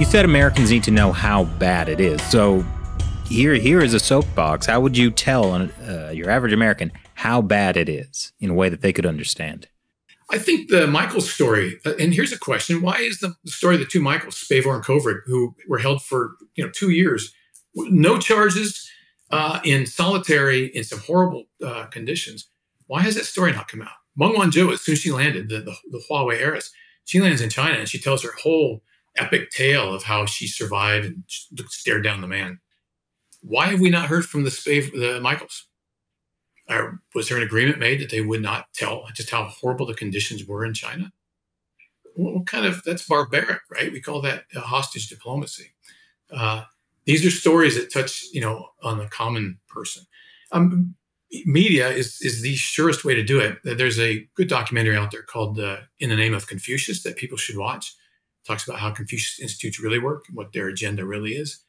said Americans need to know how bad it is. So here is a soapbox. How would you tell your average American how bad it is in a way that they could understand? I think the Michael story, and here's a question: why is the story of the two Michaels, Spavor and Kovrig, who were held for 2 years, no charges, in solitary, in some horrible conditions? Why has that story not come out? Meng Wanzhou, as soon as she landed, the Huawei heiress, she lands in China and she tells her whole epic tale of how she survived and stared down the man. Why have we not heard from the Michaels? Was there an agreement made that they would not tell just how horrible the conditions were in China? What kind of, that's barbaric, right? We call that hostage diplomacy. These are stories that touch, on the common person. Media is the surest way to do it. There's a good documentary out there called In the Name of Confucius that people should watch. It talks about how Confucius Institutes really work and what their agenda really is.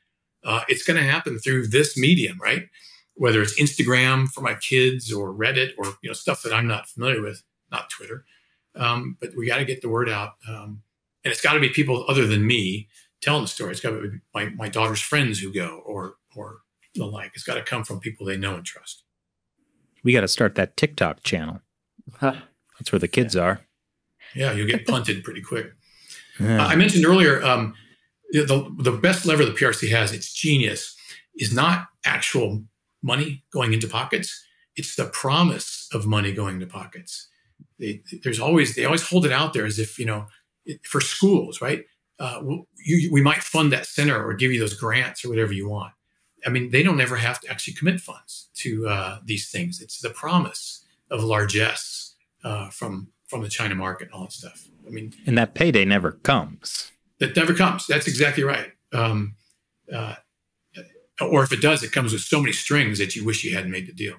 It's going to happen through this medium, right? Whether it's Instagram for my kids or Reddit or stuff that I'm not familiar with, not Twitter. But we got to get the word out. And it's got to be people other than me telling the story. It's got to be my daughter's friends who go or the like. It's got to come from people they know and trust. We got to start that TikTok channel. That's where the kids are. Yeah, you'll get punted pretty quick. Yeah. I mentioned earlier, the best lever the PRC has, its genius, is not actual money going into pockets. It's the promise of money going into pockets. They always hold it out there as if, for schools, right? We might fund that center or give you those grants or whatever you want. I mean, they don't ever have to actually commit funds to these things. It's the promise of largesse from the China market and all that stuff. I mean, and that payday never comes. That never comes. That's exactly right. Or if it does, it comes with so many strings that you wish you hadn't made the deal.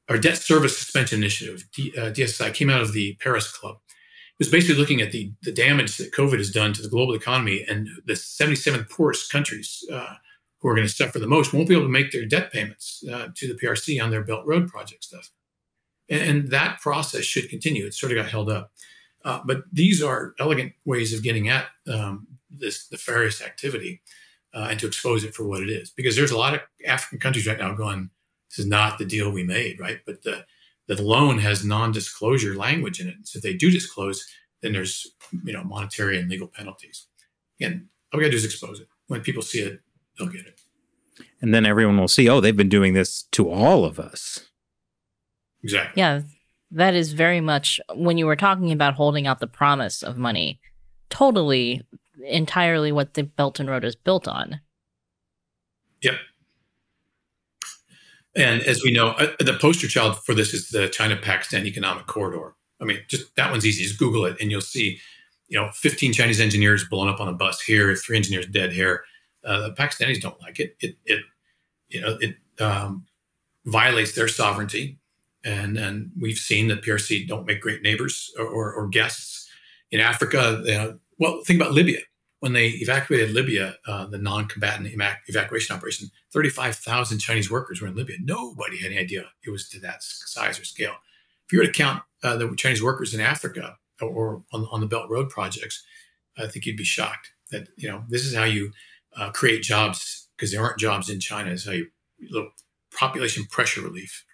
Our debt service suspension initiative, DSI, came out of the Paris Club. It was basically looking at the damage that COVID has done to the global economy, and the 77 poorest countries who are going to suffer the most won't be able to make their debt payments to the PRC on their Belt Road project stuff. And that process should continue. It sort of got held up. But these are elegant ways of getting at this nefarious activity and to expose it for what it is. Because there's a lot of African countries right now going, this is not the deal we made, right? But the loan has non-disclosure language in it. So if they do disclose, then there's monetary and legal penalties. Again, all we got to do is expose it. When people see it, they'll get it. And then everyone will see, oh, they've been doing this to all of us. Exactly. Yeah, that is very much, when you were talking about holding out the promise of money, totally, entirely what the Belt and Road is built on. Yep. And as we know, the poster child for this is the China-Pakistan Economic Corridor. I mean, just that one's easy. Just Google it and you'll see, 15 Chinese engineers blown up on a bus here, 3 engineers dead here. The Pakistanis don't like it. It violates their sovereignty. And we've seen that PRC don't make great neighbors or guests. In Africa, well, think about Libya. When they evacuated Libya, the non-combatant evacuation operation, 35,000 Chinese workers were in Libya. Nobody had any idea it was to that size or scale. If you were to count the Chinese workers in Africa or on the Belt Road projects, I think you'd be shocked that, this is how you create jobs, because there aren't jobs in China. Is how you population pressure relief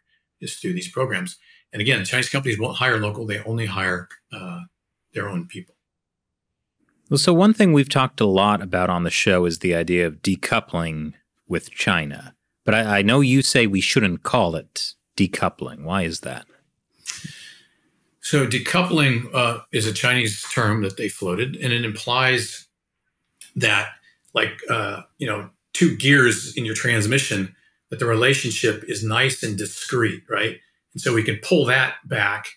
is through these programs. And again, Chinese companies won't hire local. They only hire their own people. Well, so one thing we've talked a lot about on the show is the idea of decoupling with China. But I know you say we shouldn't call it decoupling. Why is that? So decoupling is a Chinese term that they floated, and it implies that, like, two gears in your transmission, that the relationship is nice and discreet, right? And so we can pull that back,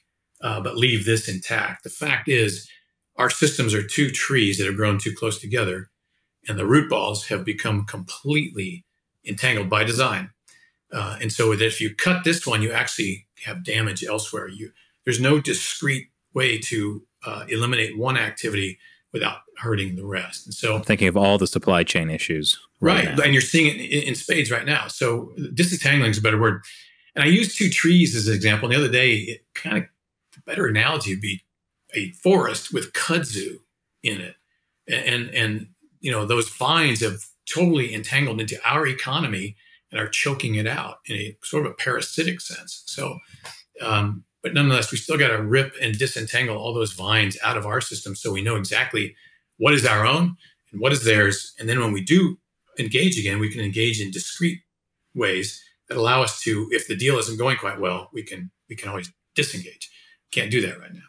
but leave this intact. The fact is, our systems are two trees that have grown too close together, and the root balls have become completely entangled by design. And so that if you cut this one, you actually have damage elsewhere. There's no discrete way to eliminate one activity without hurting the rest. And so I'm thinking of all the supply chain issues. Right. And you're seeing it in spades right now. So disentangling is a better word. And I use two trees as an example. And the other day, the better analogy would be a forest with kudzu in it. And those vines have totally entangled into our economy and are choking it out in a sort of a parasitic sense. So, but nonetheless, we still got to rip and disentangle all those vines out of our system so we know exactly what is our own and what is theirs. And then when we do engage again, we can engage in discrete ways that allow us to, if the deal isn't going quite well, we can always disengage. Can't do that right now.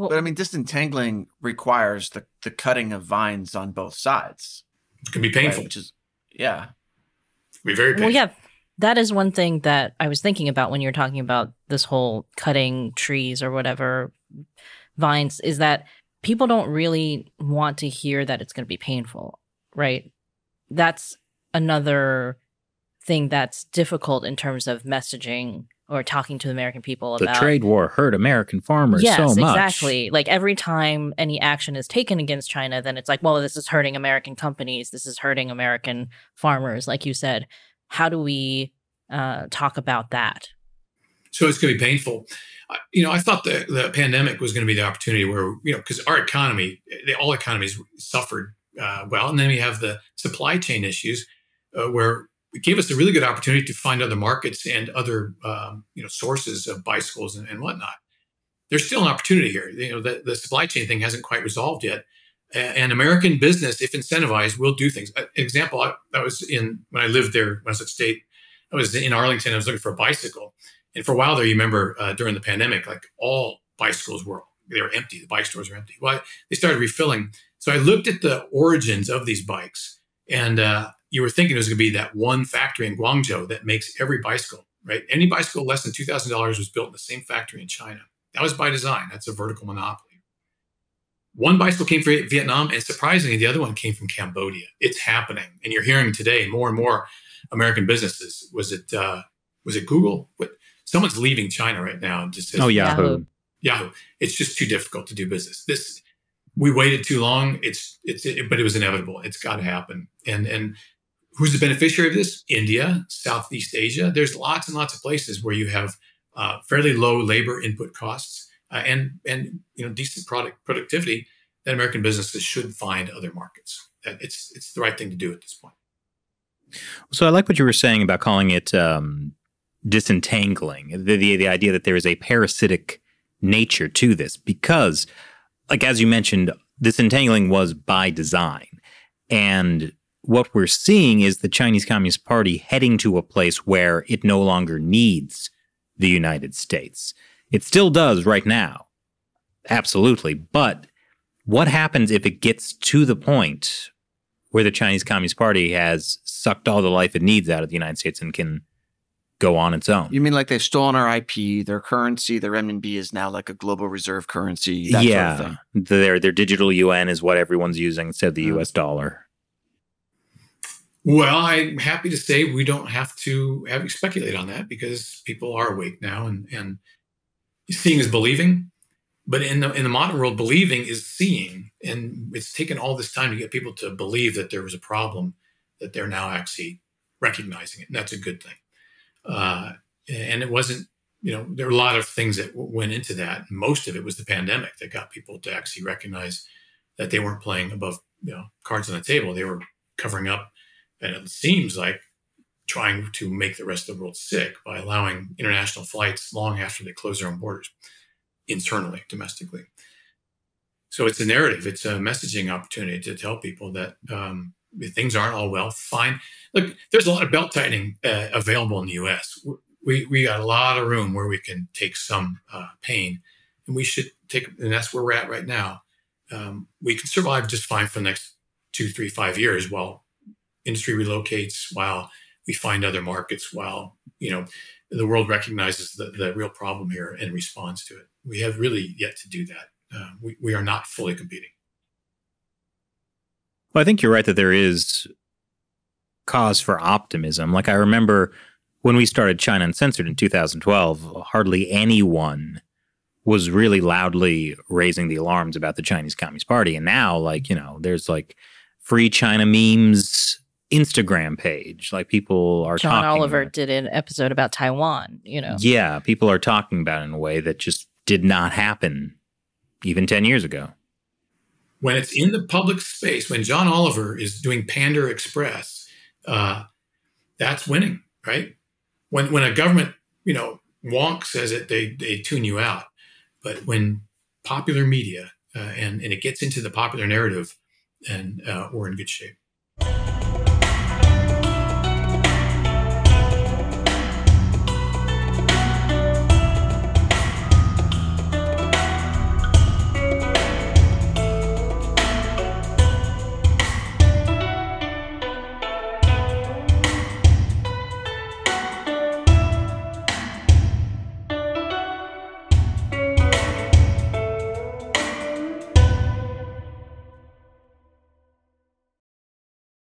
But I mean, disentangling requires the cutting of vines on both sides. It can be painful. Right? Which is, yeah. It can be very painful. Well, yeah, that is one thing that I was thinking about when you're talking about this whole cutting trees or whatever, vines, is that people don't really want to hear that it's going to be painful, right? That's another thing that's difficult in terms of messaging or talking to American people about. The trade war hurt American farmers yes, so much. Exactly. Like every time any action is taken against China, then it's like, well, this is hurting American companies. This is hurting American farmers, like you said. How do we talk about that? So it's going to be painful. I thought the pandemic was going to be the opportunity where, because our economy, all economies suffered well. And then we have the supply chain issues where it gave us a really good opportunity to find other markets and other, sources of bicycles and whatnot. There's still an opportunity here. The supply chain thing hasn't quite resolved yet. And American business, if incentivized, will do things. An example, when I lived there, when I was at State, I was in Arlington. I was looking for a bicycle. And for a while there, you remember during the pandemic, like all bicycles were empty. The bike stores were empty. Well, they started refilling. So I looked at the origins of these bikes, and you were thinking it was going to be that one factory in Guangzhou that makes every bicycle, right? Any bicycle less than $2,000 was built in the same factory in China. That was by design. That's a vertical monopoly. One bicycle came from Vietnam, and surprisingly, the other one came from Cambodia. It's happening, and you're hearing today more and more American businesses. Was it Google? Someone's leaving China right now and just says, Yahoo. Yahoo. It's just too difficult to do business. We waited too long. But it was inevitable. It's got to happen. And who's the beneficiary of this? India, Southeast Asia. There's lots and lots of places where you have fairly low labor input costs and decent productivity that American businesses should find other markets. It's the right thing to do at this point. So I like what you were saying about calling it disentangling, the idea that there is a parasitic nature to this, because, like as you mentioned, disentangling was by design. And what we're seeing is the Chinese Communist Party heading to a place where it no longer needs the United States. It still does right now, absolutely. But what happens if it gets to the point where the Chinese Communist Party has sucked all the life it needs out of the United States and can go on its own? You mean like they've stolen our IP, their currency, their renminbi is now like a global reserve currency? Yeah, sort of thing. Their digital yuan is what everyone's using instead of the US dollar. Well, I'm happy to say we don't have to speculate on that because people are awake now, and seeing is believing. But in the modern world, believing is seeing, and it's taken all this time to get people to believe that there was a problem, that they're now actually recognizing it, and that's a good thing. And it wasn't, there were a lot of things that went into that. Most of it was the pandemic that got people to actually recognize that they weren't playing above, cards on the table. They were covering up, and it seems like trying to make the rest of the world sick by allowing international flights long after they close their own borders, internally, domestically. So it's a narrative. It's a messaging opportunity to tell people that things aren't all well. Fine. Look, there's a lot of belt tightening available in the U.S. We got a lot of room where we can take some pain, and we should take. And that's where we're at right now. We can survive just fine for the next 2, 3, 5 years while industry relocates, while we find other markets, while the world recognizes the real problem here and responds to it. We have really yet to do that. We are not fully competing. Well, I think you're right that there is cause for optimism. Like I remember when we started China Uncensored in 2012, hardly anyone was really loudly raising the alarms about the Chinese Communist Party. And now, there's Free China Memes Instagram page. Like people are John talking. Oliver did an episode about Taiwan, Yeah, people are talking about it in a way that just did not happen even 10 years ago. when it's in the public space, when John Oliver is doing Pander Express, that's winning, right? When a government, wonk says it, they tune you out. But when popular media and it gets into the popular narrative, and we're in good shape.